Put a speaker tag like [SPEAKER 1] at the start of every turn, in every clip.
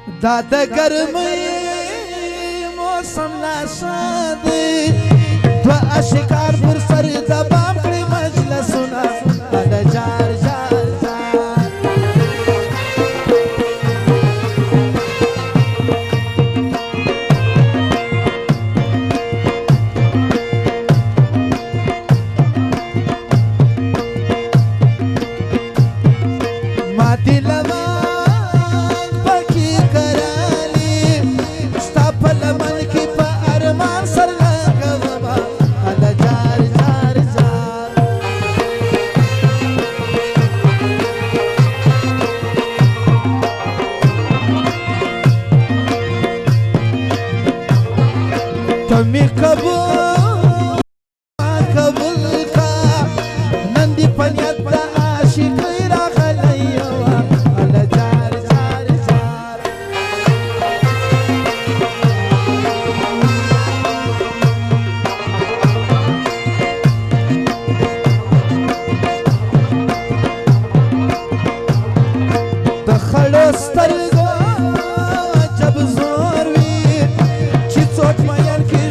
[SPEAKER 1] دا د ګرمۍ موسم لا شاده دوه اشکار پر سر د بام کړي مجلسونه د جار جار جار ما دل می قبول قبول کا نندی پنیت دا عاشق راغلی وا ال جار جار جار د خړو سترګو جب زور وی چې څوک مېن کې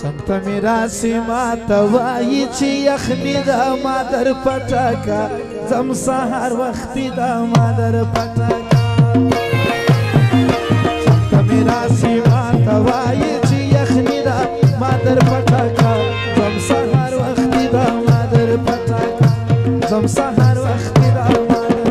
[SPEAKER 1] څنګه میراثي ماته وایي چې یخني ده ما در پټکه ځم سهار وختي ده ما در پټکه څنګه میراثي ماته وایي چې یخني ده ما در پټکه ځم سهار وختي ده ما در پټکه ځم سهار وختي ده ما در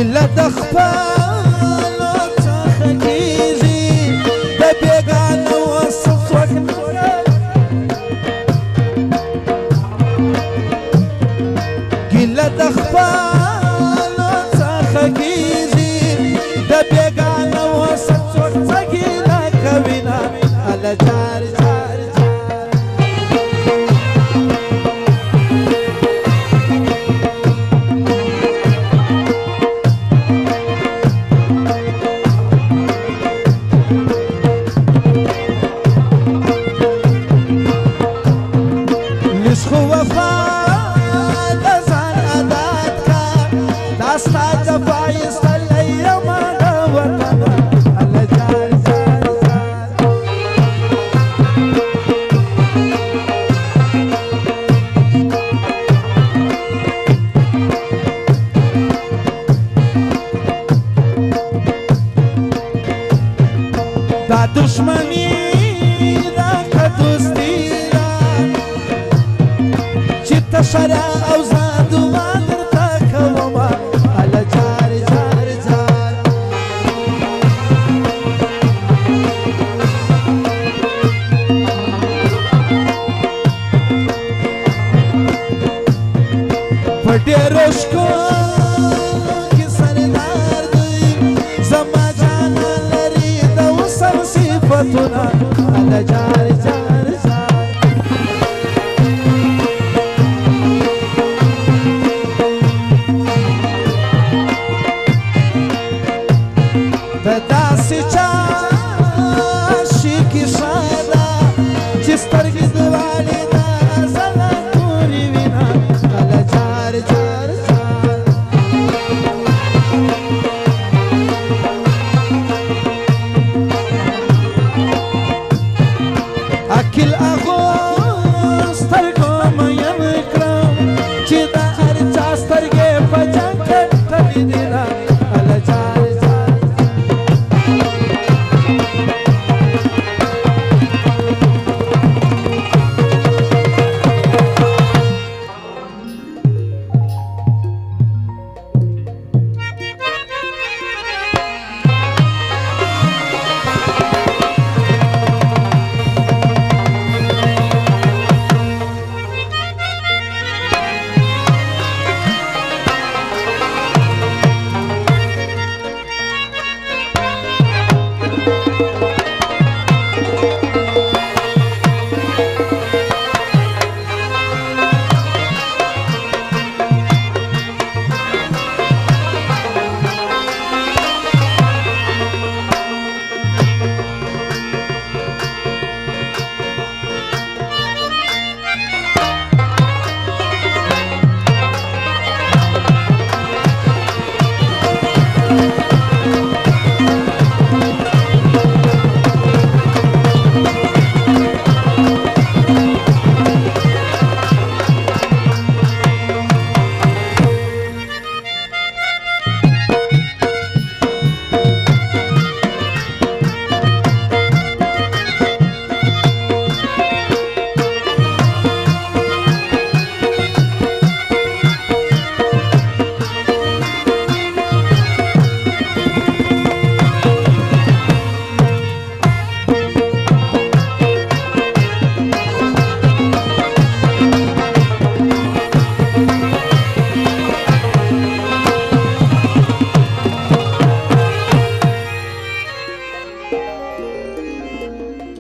[SPEAKER 1] ګیله د خپلو څخه کېږي د بېګانه وصف څوک نه ګیله د خپلو څخه کېږي د بېګانه وصف څوک څه ګیله کوي نه هله جار جار دا دشمنی دا که دوستی دا چې ته شرع او زه دعا درته کومه هله جار جار جار پیروشکو کی سردار دی زما جانا لري د وسم صفتنا ال جار جار جار داسې چا شي کې شاده چې سترګې دواړې د زړه تورې وینه کله جار جار جار اکل اغو